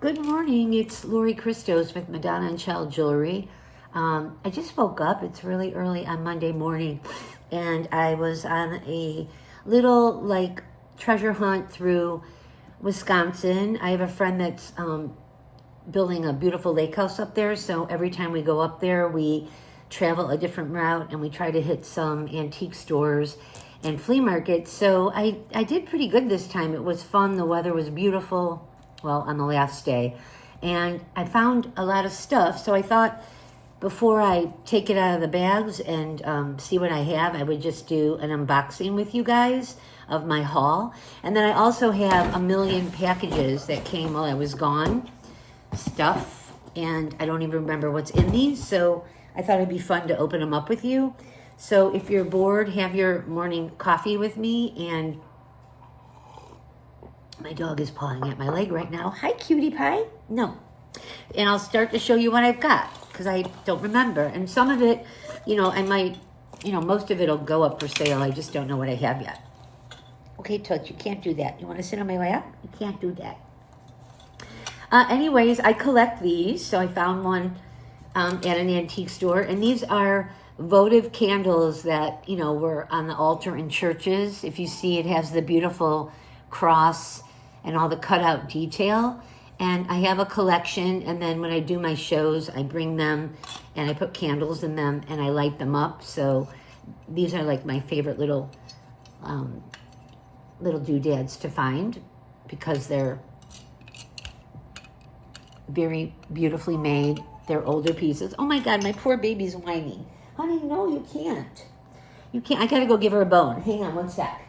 Good morning, it's Lori Christos with Madonna and Child Jewelry. I just woke up, it's really early on Monday morning, and I was on a little treasure hunt through Wisconsin. I have a friend that's building a beautiful lake house up there, so every time we go up there, we travel a different route and we try to hit some antique stores and flea markets. So I did pretty good this time. It was fun, the weather was beautiful. Well, on the last day, and I found a lot of stuff, so I thought before I take it out of the bags and see what I have, I would just do an unboxing with you guys of my haul. And then I also have a million packages that came while I was gone, stuff, and I don't even remember what's in these, so I thought it'd be fun to open them up with you. So if you're bored, have your morning coffee with me. And my dog is pawing at my leg right now. Hi, cutie pie. No. And I'll start to show you what I've got because I don't remember. And some of it, I might, most of it will go up for sale. I just don't know what I have yet. Okay, Toots, you can't do that. You want to sit on my lap? You can't do that. Anyways, I collect these. So I found one at an antique store. And these are votive candles that, were on the altar in churches. If you see, it has the beautiful cross and all the cutout detail. And I have a collection, and then when I do my shows, I bring them and I put candles in them and I light them up. So these are like my favorite little doodads to find because they're very beautifully made. They're older pieces. Oh my God, my poor baby's whining. Honey, no, you can't. You can't. I gotta go give her a bone. Hang on one sec.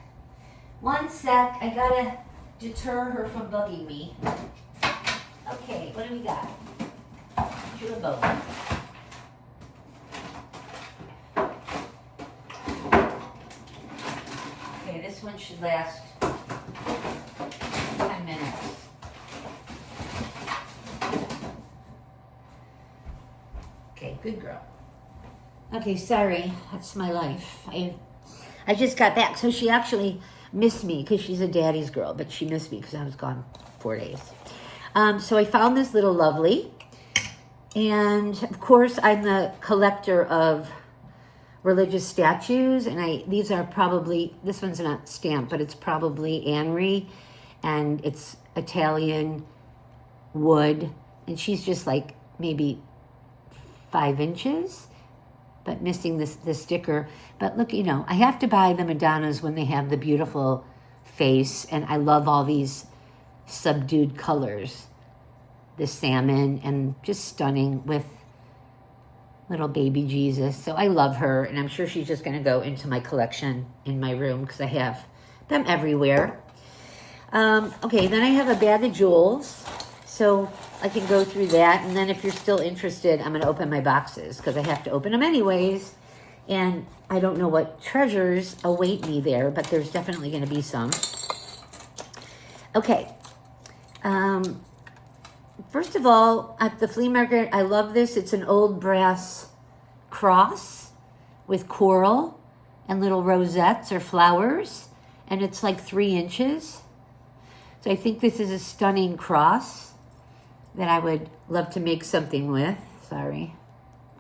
One sec, I gotta deter her from bugging me. Okay, what do we got? To a bone. Okay, this one should last 10 minutes. Okay, good girl. Okay, sorry, that's my life. I just got back, so she actually missed me because she's a daddy's girl, but she missed me because I was gone 4 days. So I found this little lovely, and of course I'm the collector of religious statues, and these are probably, this one's not stamped, but it's probably Anri, and it's Italian wood, and she's just like maybe 5 inches, but missing the sticker. But look, I have to buy the Madonnas when they have the beautiful face, and I love all these subdued colors. The salmon, and just stunning with little baby Jesus. So I love her, and I'm sure she's just going to go into my collection in my room because I have them everywhere. Okay, then I have a bag of jewels, so I can go through that, and then if you're still interested, I'm going to open my boxes because I have to open them anyways, and I don't know what treasures await me there, but there's definitely going to be some. Okay, first of all, at the flea market, I love this. It's an old brass cross with coral and little rosettes or flowers, and it's like 3 inches. So I think this is a stunning cross that I would love to make something with. Sorry,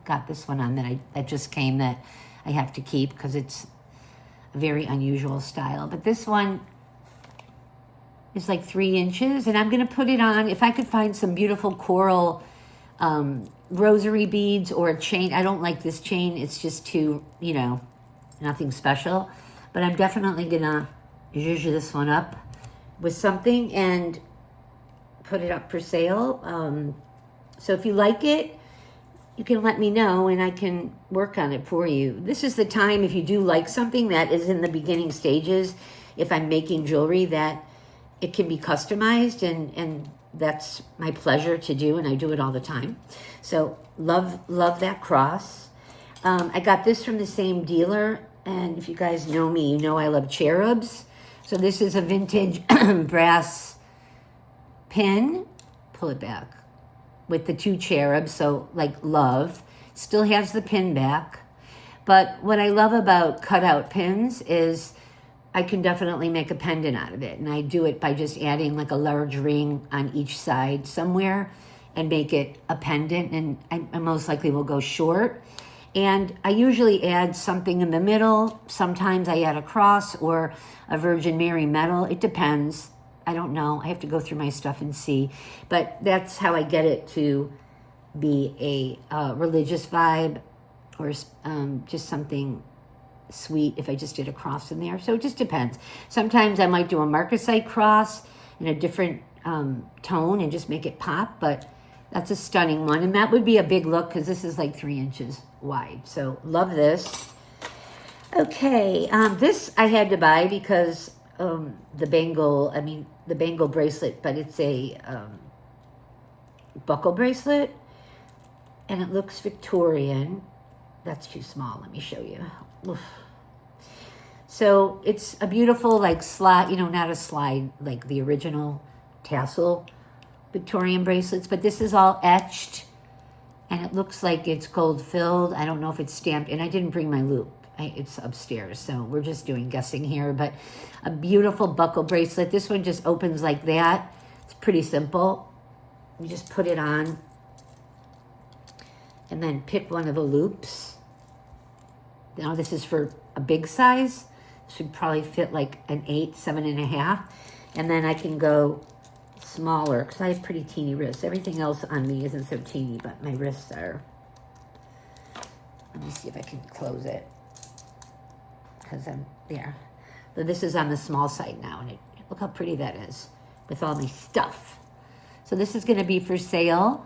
got this one on that just came that I have to keep because it's a very unusual style. But this one is like 3 inches, and I'm gonna put it on, if I could find some beautiful coral rosary beads or a chain. I don't like this chain, it's just too, nothing special. But I'm definitely gonna zhuzh this one up with something and put it up for sale. So if you like it, you can let me know and I can work on it for you. This is the time, if you do like something that is in the beginning stages, if I'm making jewelry, that it can be customized, and that's my pleasure to do, and I do it all the time. So love that cross. I got this from the same dealer, and if you guys know me, you know I love cherubs. So this is a vintage brass pin, pull it back, with the 2 cherubs, so like love. Still has the pin back. But what I love about cutout pins is I can definitely make a pendant out of it. And I do it by just adding like a large ring on each side somewhere and make it a pendant. And I most likely will go short. And I usually add something in the middle. Sometimes I add a cross or a Virgin Mary medal. It depends. I don't know. I have to go through my stuff and see. But that's how I get it to be a religious vibe, or just something sweet if I just did a cross in there. So it just depends. Sometimes I might do a marcasite cross in a different tone and just make it pop, but that's a stunning one. And that would be a big look because this is like 3 inches wide. So love this. Okay, this I had to buy because the bangle bracelet, but it's a buckle bracelet, and it looks Victorian. That's too small. Let me show you. Oof. So it's a beautiful like slide, not a slide like the original tassel Victorian bracelets, but this is all etched, and it looks like it's gold filled. I don't know if it's stamped, and I didn't bring my loop. It's upstairs, so we're just doing guessing here, but a beautiful buckle bracelet. This one just opens like that. It's pretty simple. You just put it on and then pick one of the loops. Now this is for a big size. This would probably fit like an 8, 7.5. And then I can go smaller because I have pretty teeny wrists. Everything else on me isn't so teeny, but my wrists are. Let me see if I can close it because I'm there. So this is on the small side now, and look how pretty that is with all my stuff. So this is going to be for sale.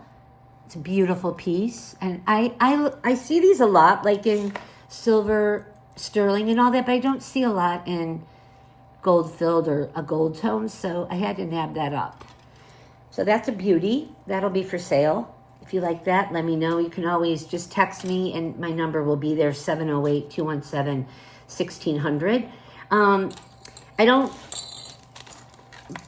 It's a beautiful piece, and I see these a lot, like in silver, sterling, and all that, but I don't see a lot in gold filled or a gold tone, so I had to nab that up. So that's a beauty. That'll be for sale. If you like that, let me know. You can always just text me, and my number will be there, 708-217-1600. I don't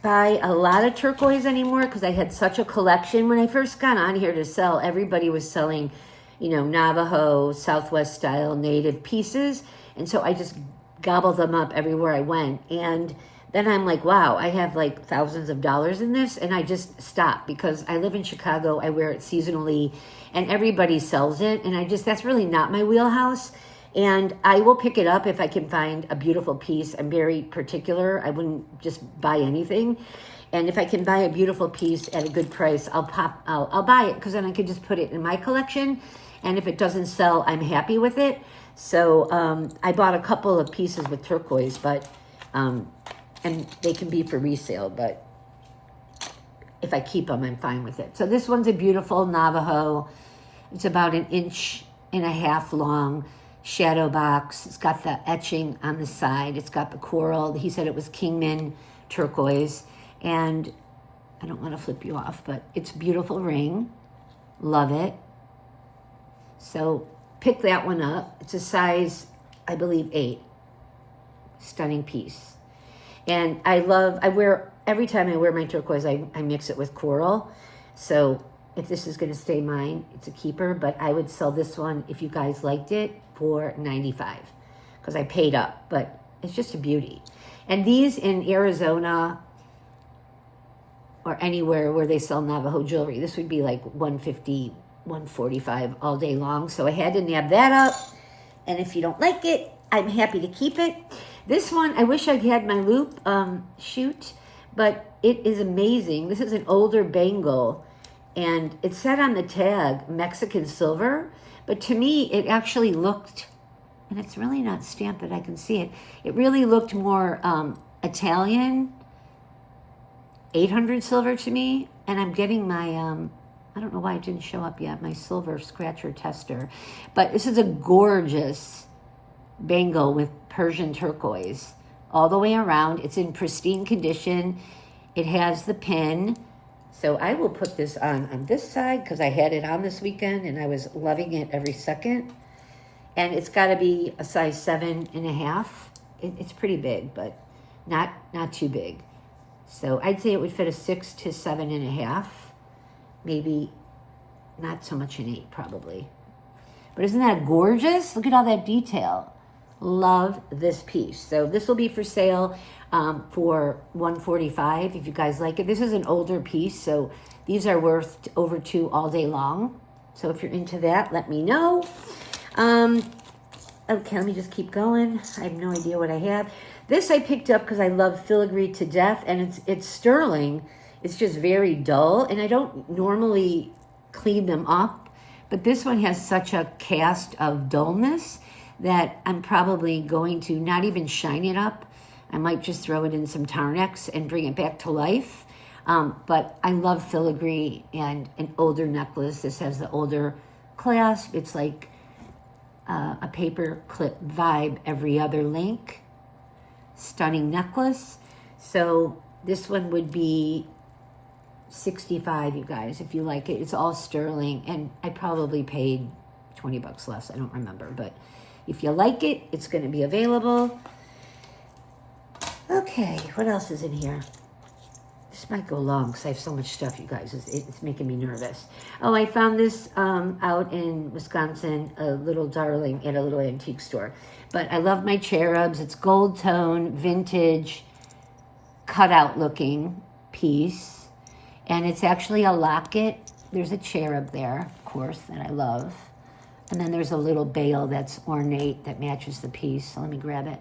buy a lot of turquoise anymore because I had such a collection. When I first got on here to sell, everybody was selling, Navajo, Southwest style native pieces. And so I just gobbled them up everywhere I went. And then I'm like, wow, I have like thousands of dollars in this. And I just stopped because I live in Chicago. I wear it seasonally and everybody sells it. And that's really not my wheelhouse. And I will pick it up if I can find a beautiful piece. I'm very particular. I wouldn't just buy anything. And if I can buy a beautiful piece at a good price, I'll buy it because then I can just put it in my collection. And if it doesn't sell, I'm happy with it. So I bought a couple of pieces with turquoise, but and they can be for resale. But if I keep them, I'm fine with it. So this one's a beautiful Navajo. It's about 1.5 inches long. Shadow box. It's got the etching on the side. It's got the coral. He said it was Kingman turquoise. And I don't want to flip you off, but it's a beautiful ring. Love it. So pick that one up. It's a size, I believe, 8. Stunning piece. And every time I wear my turquoise, I mix it with coral. So if this is going to stay mine, it's a keeper. But I would sell this one, if you guys liked it, for $95 because I paid up, but it's just a beauty. And these in Arizona or anywhere where they sell Navajo jewelry, this would be like $150, $145 all day long. So I had to nab that up. And if you don't like it, I'm happy to keep it. This one, I wish I had my loop shoot, but it is amazing. This is an older bangle, and it said on the tag Mexican silver. But to me, it actually looked, and it's really not stamped, but I can see it. It really looked more Italian, 800 silver to me. And I'm getting my, I don't know why it didn't show up yet, my silver scratcher tester. But this is a gorgeous bangle with Persian turquoise all the way around. It's in pristine condition. It has the pin. So I will put this on this side because I had it on this weekend and I was loving it every second. And it's got to be a size 7.5. It's pretty big, but not too big. So I'd say it would fit a 6 to 7.5. Maybe not so much an 8 probably. But isn't that gorgeous? Look at all that detail. Love this piece. So this will be for sale for $145 if you guys like it. This is an older piece, so these are worth over $2 all day long. So if you're into that, let me know. Okay, let me just keep going. I have no idea what I have. This I picked up because I love filigree to death, and it's sterling. It's just very dull, and I don't normally clean them up, but this one has such a cast of dullness that I'm probably going to not even shine it up. I might just throw it in some Tarnex and bring it back to life. But I love filigree and an older necklace. This has the older clasp. It's like a paper clip vibe every other link. Stunning necklace. So this one would be $65, you guys, if you like it. It's all sterling, and I probably paid $20 less. I don't remember, but if you like it, it's going to be available. Okay, what else is in here? This might go long because I have so much stuff, you guys. It's making me nervous. Oh, I found this out in Wisconsin, a little darling at a little antique store. But I love my cherubs. It's gold tone, vintage, cutout looking piece. And it's actually a locket. There's a cherub there, of course, that I love. And then there's a little bail that's ornate that matches the piece. So let me grab it.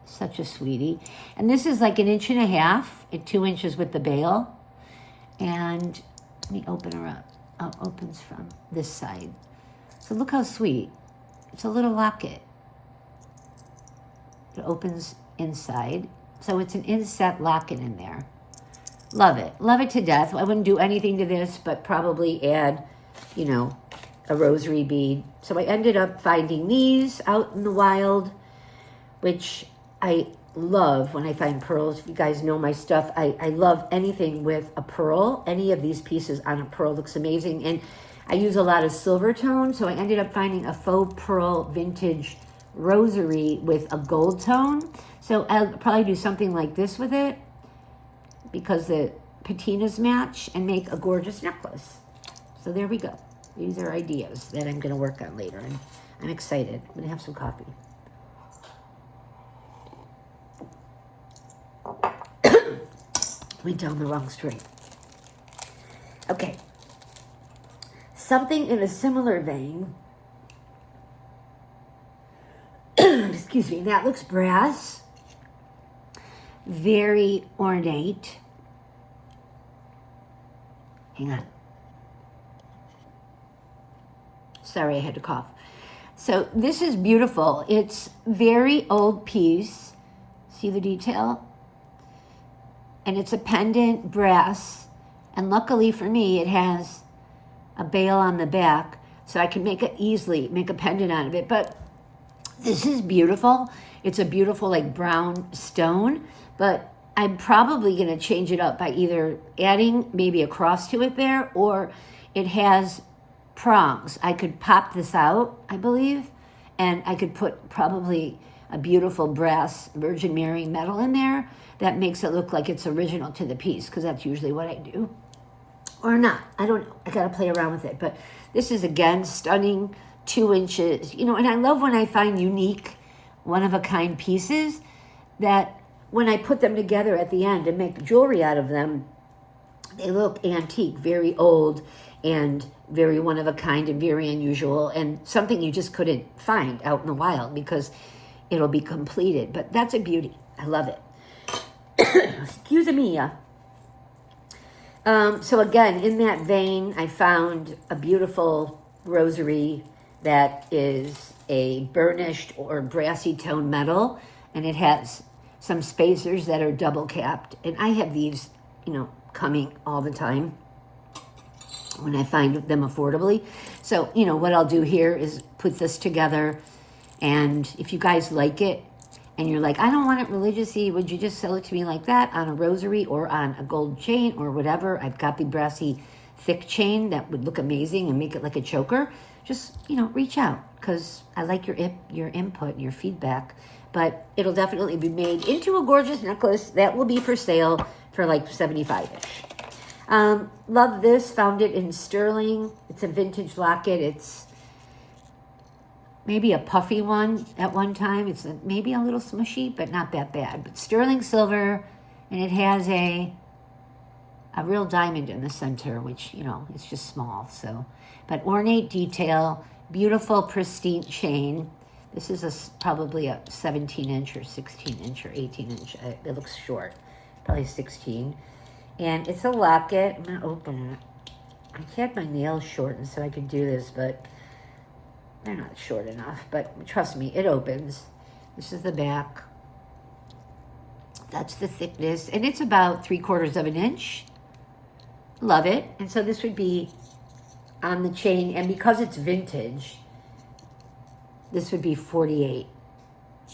Such a sweetie. And this is like 1.5 inches at 2 inches with the bail. And let me open her up. Oh, opens from this side. So look how sweet. It's a little locket. It opens inside. So it's an inset locket in there. Love it. Love it to death. I wouldn't do anything to this, but probably add, you know, a rosary bead. So I ended up finding these out in the wild, which I love when I find pearls. If you guys know my stuff, I love anything with a pearl. Any of these pieces on a pearl looks amazing. And I use a lot of silver tone, so I ended up finding a faux pearl vintage rosary with a gold tone. So I'll probably do something like this with it because the patinas match and make a gorgeous necklace. So there we go. These are ideas that I'm going to work on later, and I'm excited. I'm going to have some coffee. Went down the wrong street. Okay. Something in a similar vein. Excuse me. That looks brass. Very ornate. Hang on. Sorry, I had to cough. So this is beautiful. It's very old piece. See the detail? And it's a pendant brass. And luckily for me, it has a bail on the back. So I can make it easily, make a pendant out of it. But this is beautiful. It's a beautiful like brown stone. But I'm probably going to change it up by either adding maybe a cross to it there, or it has prongs. I could pop this out, I believe, and I could put probably a beautiful brass Virgin Mary medal in there that makes it look like it's original to the piece, because that's usually what I do. Or not. I don't know. I got to play around with it. But this is, again, stunning, 2 inches. You know, and I love when I find unique, one-of-a-kind pieces that when I put them together at the end and make jewelry out of them, they look antique, very old, and very one-of-a-kind and very unusual, and something you just couldn't find out in the wild because it'll be completed. But that's a beauty. I love it. Excuse me. So again, in that vein, I found a beautiful rosary that is a burnished or brassy tone metal, and it has some spacers that are double capped. And I have these, you know, coming all the time when I find them affordably. So, you know, what I'll do here is put this together, and if you guys like it, and you're like, I don't want it religiously, would you just sell it to me like that on a rosary or on a gold chain or whatever? I've got the brassy thick chain that would look amazing and make it like a choker. Just, you know, reach out, because I like your input, your feedback. But it'll definitely be made into a gorgeous necklace that will be for sale for like $75-ish. Love this. Found it in sterling. It's a vintage locket. It's maybe a puffy one at one time. It's maybe a little smushy, but not that bad. But sterling silver, and it has a real diamond in the center, which, you know, it's just small. So, but ornate detail, beautiful, pristine chain. This is probably a 17-inch or 16-inch or 18-inch. It looks short, probably 16. And it's a locket. I'm going to open it. I had my nails shortened so I could do this, but they're not short enough. But trust me, it opens. This is the back. That's the thickness. And it's about 3/4 of an inch. Love it. And so this would be on the chain. And because it's vintage, this would be 48.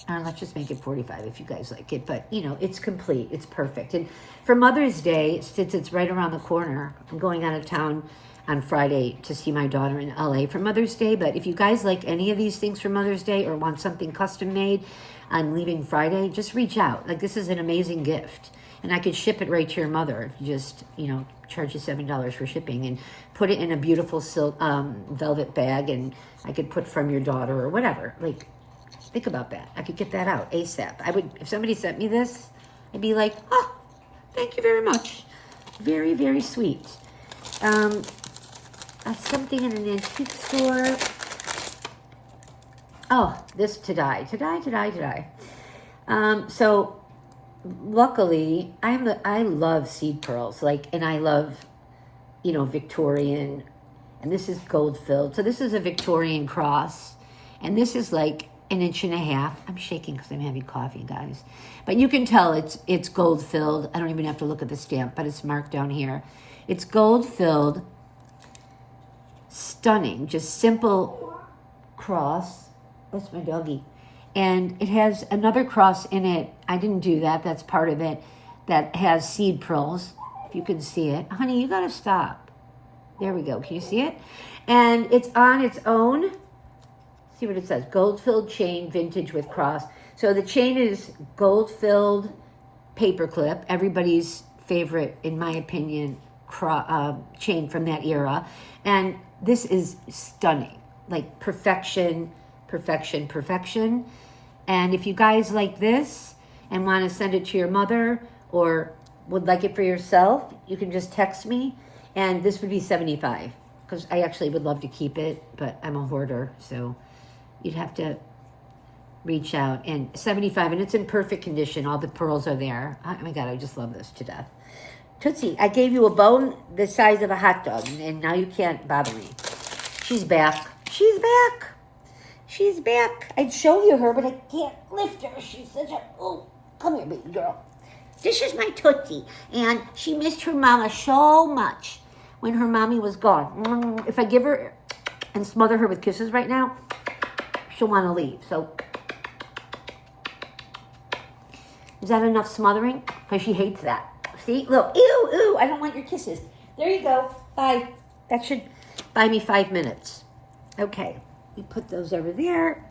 Let's just make it 45 if you guys like it. But, you know, it's complete. It's perfect. And for Mother's Day, since it's right around the corner, I'm going out of town on Friday to see my daughter in LA for Mother's Day. But if you guys like any of these things for Mother's Day or want something custom made, I'm leaving Friday, just reach out. Like, this is an amazing gift. And I could ship it right to your mother if you just, you know, charge you $7 for shipping and put it in a beautiful silk velvet bag, and I could put from your daughter or whatever. Like, think about that. I could get that out ASAP. I would, if somebody sent me this, I'd be like, oh, thank you very much. Very, very sweet. Something in an antique store. Oh, this to die. So luckily, I love seed pearls, like, and I love, you know, Victorian, and this is gold filled. So this is a Victorian cross, and this is like 1.5 inches. I'm shaking because I'm having coffee, guys. But you can tell it's gold filled. I don't even have to look at the stamp, but it's marked down here. It's gold filled, stunning, just simple cross. That's my doggy. And it has another cross in it. I didn't do that. That's part of it. That has seed pearls. If you can see it. Honey, you got to stop. There we go. Can you see it? And it's on its own. See what it says. Gold-filled chain, vintage with cross. So the chain is gold-filled paperclip. Everybody's favorite, in my opinion, chain from that era. And this is stunning. Like perfection. And if you guys like this and want to send it to your mother or would like it for yourself, you can just text me, and this would be $75 because I actually would love to keep it, but I'm a hoarder, so you'd have to reach out. And $75, and it's in perfect condition. All the pearls are there. Oh my God, I just love this to death. Tootsie, I gave you a bone the size of a hot dog, and now you can't bother me. She's back. She's back. I'd show you her, but I can't lift her. She's such a, oh, come here, baby girl. This is my Tootsie, and she missed her mama so much when her mommy was gone. If I give her and smother her with kisses right now, she'll want to leave. So, is that enough smothering? Because she hates that. See, look, ew, I don't want your kisses. There you go. Bye. That should buy me 5 minutes. Okay. We put those over there.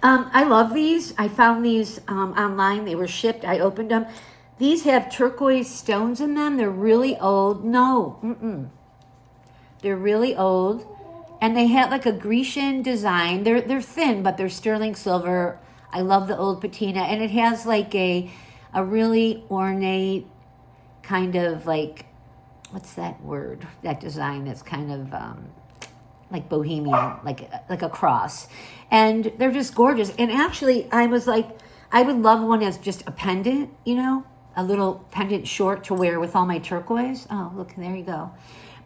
I love these. I found these online. They were shipped. I opened them. These have turquoise stones in them. They're really old. No. They're really old. And they had like a Grecian design. They're thin, but they're sterling silver. I love the old patina. And it has like a really ornate kind of like, what's that word? That design that's kind of like bohemian, like a cross. And they're just gorgeous. And actually, I was like, I would love one as just a pendant, you know, a little pendant short to wear with all my turquoise. Oh, look, there you go.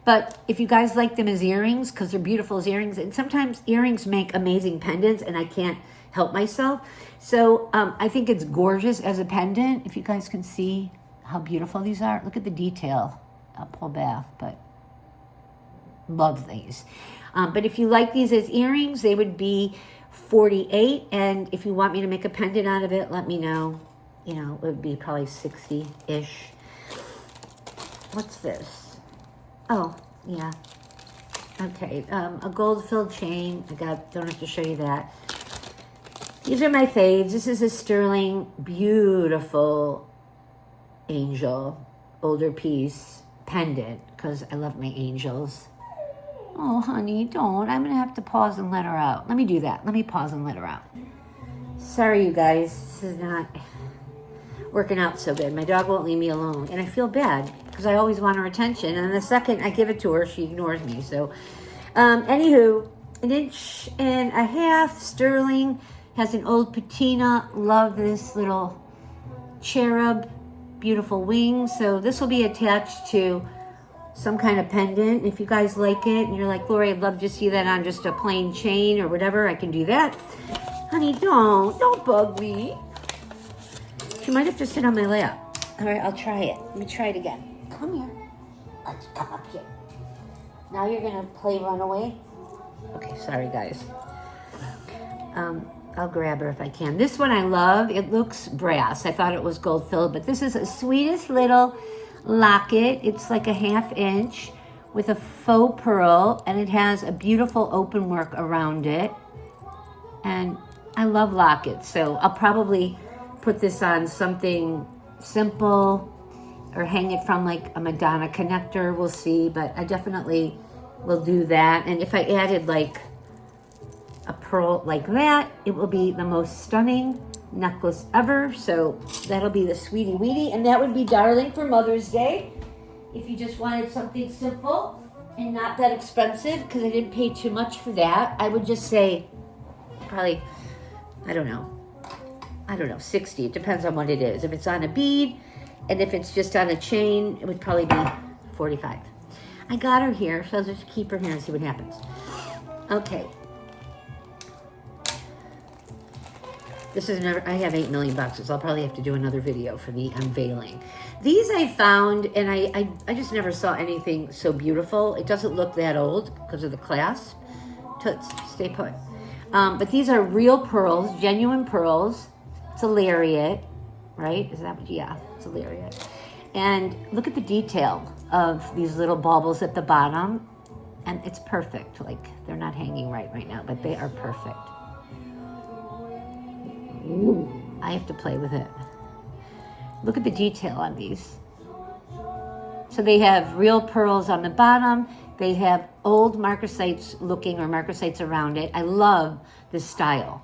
But if you guys like them as earrings, because they're beautiful as earrings, and sometimes earrings make amazing pendants, and I can't help myself. So I think it's gorgeous as a pendant. If you guys can see how beautiful these are. Look at the detail. I'll pull back, but love these. But if you like these as earrings, they would be $48. And if you want me to make a pendant out of it, let me know. You know, it would be probably $60-ish. What's this? Oh, yeah. Okay, a gold-filled chain. Don't have to show you that. These are my faves. This is a sterling, beautiful angel, older piece pendant, because I love my angels. Oh, honey, don't. I'm going to have to pause and let her out. Let me do that. Let me pause and let her out. Sorry, you guys. This is not working out so good. My dog won't leave me alone. And I feel bad because I always want her attention. And the second I give it to her, she ignores me. So, anywho, 1.5 inch sterling. Has an old patina. Love this little cherub. Beautiful wings. So this will be attached to some kind of pendant. If you guys like it and you're like, Lori, I'd love to see that on just a plain chain or whatever, I can do that. Honey, don't bug me. She might have to sit on my lap. All right, I'll try it. Let me try it again. Come here. Let's come up here. Now you're gonna play runaway. Okay, sorry guys. I'll grab her if I can. This one I love. It looks brass. I thought it was gold filled, but this is the sweetest little locket. It's like 1/2 inch with a faux pearl, and it has a beautiful open work around it. And I love lockets, so I'll probably put this on something simple or hang it from like a Madonna connector. We'll see, but I definitely will do that. And if I added like a pearl like that, it will be the most stunning necklace ever. So that'll be the sweetie weetie, and that would be darling for Mother's Day. If you just wanted something simple and not that expensive, because I didn't pay too much for that, I would just say probably, I don't know, 60. It depends on what it is. If it's on a bead, and if it's just on a chain, it would probably be 45. I got her here, so I'll just keep her here and see what happens. Okay. This is another, I have 8 million boxes. I'll probably have to do another video for the unveiling. These I found, and I just never saw anything so beautiful. It doesn't look that old because of the clasp. Toots, stay put. But these are real pearls, genuine pearls. It's a lariat, right? Is that what, yeah, it's a lariat. And look at the detail of these little baubles at the bottom. And it's perfect. Like, they're not hanging right now, but they are perfect. Ooh, I have to play with it. Look at the detail on these. So they have real pearls on the bottom. They have old marcasites looking, or marcasites around it. I love this style.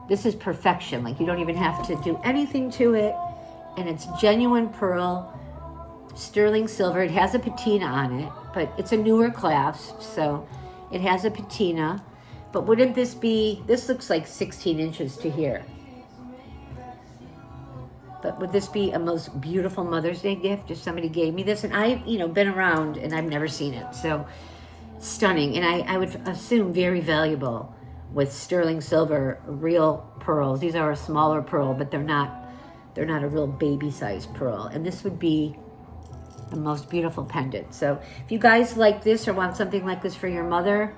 This is perfection. Like, you don't even have to do anything to it. And it's genuine pearl, sterling silver. It has a patina on it, but it's a newer clasp, so it has a patina. But wouldn't this be, this looks like 16 inches to here. But would this be a most beautiful Mother's Day gift if somebody gave me this? And I've, been around and I've never seen it. So stunning. And I would assume very valuable with sterling silver, real pearls. These are a smaller pearl, but they're not a real baby sized pearl. And this would be the most beautiful pendant. So if you guys like this or want something like this for your mother,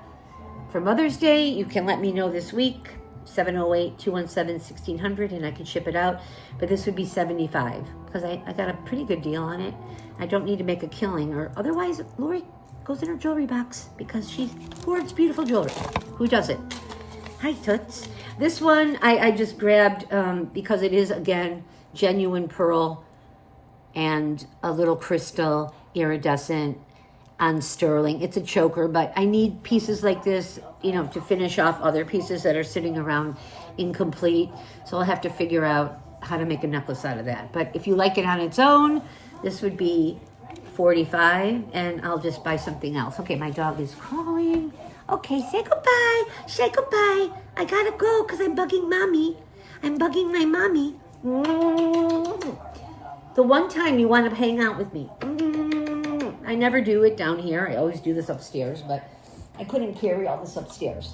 for Mother's Day, you can let me know this week, 708-217-1600, and I can ship it out. But this would be $75 because I got a pretty good deal on it. I don't need to make a killing, or otherwise Lori goes in her jewelry box because she hoards beautiful jewelry. Who doesn't? Hi, Toots. This one I just grabbed because it is, again, genuine pearl and a little crystal iridescent on sterling. It's a choker, but I need pieces like this, to finish off other pieces that are sitting around incomplete. So I'll have to figure out how to make a necklace out of that. But if you like it on its own, this would be $45, and I'll just buy something else. Okay, my dog is crawling. Okay, say goodbye. Say goodbye. I gotta go because I'm bugging mommy. I'm bugging my mommy. The one time you want to hang out with me. I never do it down here. I always do this upstairs, but I couldn't carry all this upstairs.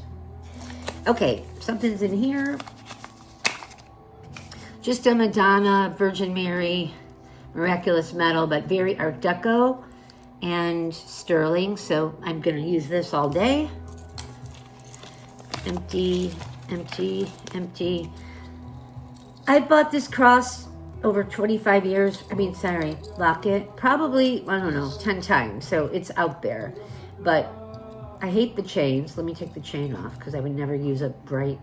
Okay, something's in here. Just a Madonna, Virgin Mary, miraculous metal, but very Art Deco and sterling. So I'm going to use this all day. Empty, empty, empty. I bought this cross over 25 years, locket, probably, 10 times, so it's out there. But I hate the chains. Let me take the chain off, because I would never use a bright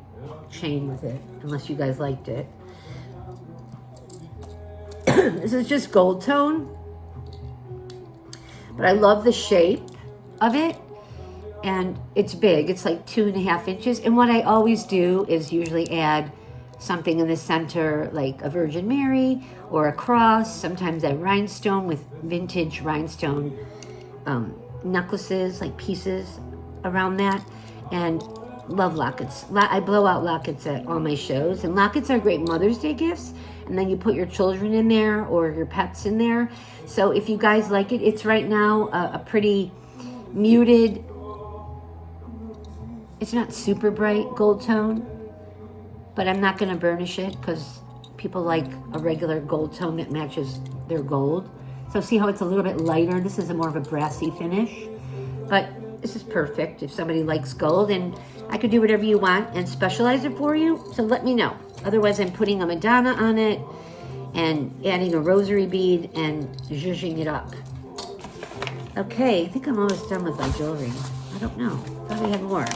chain with it, unless you guys liked it. This is just gold tone, but I love the shape of it. And it's big. It's like 2.5 inches. And what I always do is usually add something in the center, like a Virgin Mary or a cross. Sometimes a rhinestone with vintage rhinestone necklaces, like pieces around that. And love lockets. I blow out lockets at all my shows. And lockets are great Mother's Day gifts. And then you put your children in there or your pets in there. So if you guys like it, it's right now a pretty muted, it's not super bright gold tone, but I'm not going to burnish it because people like a regular gold tone that matches their gold. So see how it's a little bit lighter? This is a more of a brassy finish, but this is perfect if somebody likes gold, and I could do whatever you want and specialize it for you. So let me know. Otherwise, I'm putting a Madonna on it and adding a rosary bead and zhuzhing it up. Okay, I think I'm almost done with my jewelry. I don't know. Thought I had more.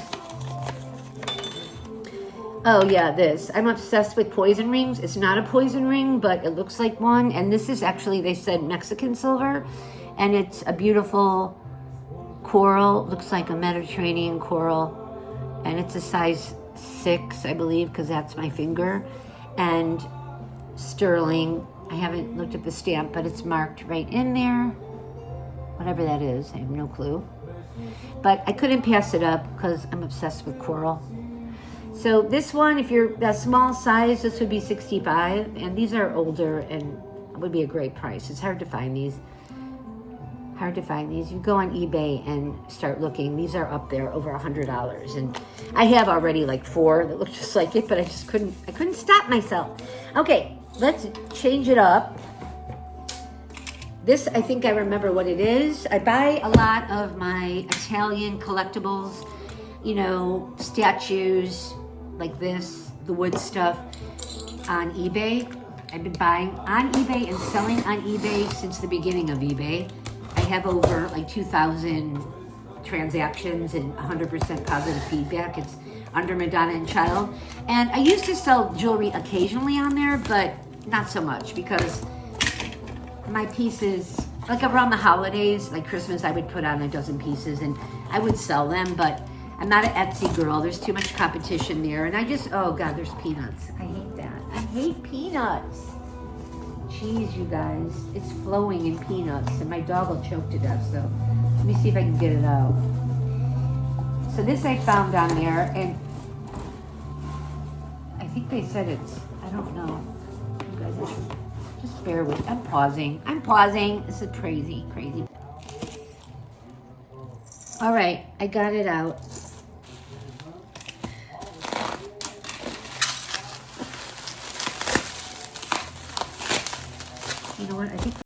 Oh yeah, this. I'm obsessed with poison rings. It's not a poison ring, but it looks like one. And this is actually, they said, Mexican silver. And it's a beautiful coral. Looks like a Mediterranean coral. And it's a size 6, I believe, because that's my finger. And sterling. I haven't looked at the stamp, but it's marked right in there. Whatever that is, I have no clue. But I couldn't pass it up because I'm obsessed with coral. So this one, if you're that small size, this would be $65, and these are older and would be a great price. It's hard to find these. Hard to find these. You go on eBay and start looking. These are up there over $100, and I have already like 4 that look just like it, but I just couldn't stop myself. Okay, let's change it up. This, I think I remember what it is. I buy a lot of my Italian collectibles, you know, statues like this, the wood stuff, on eBay. I've been buying on eBay and selling on eBay since the beginning of eBay. I have over like 2,000 transactions and 100% positive feedback. It's under Madonna and Child. And I used to sell jewelry occasionally on there, but not so much because my pieces, like around the holidays, like Christmas, I would put on a dozen pieces and I would sell them, but I'm not an Etsy girl. There's too much competition there. And I just, oh God, there's peanuts. I hate that. I hate peanuts. Jeez, you guys, it's flowing in peanuts and my dog will choke to death. So let me see if I can get it out. So this I found on there, and I think they said it's, I don't know. You guys, just bear with, I'm pausing. This is crazy. All right, I got it out. You know what, I think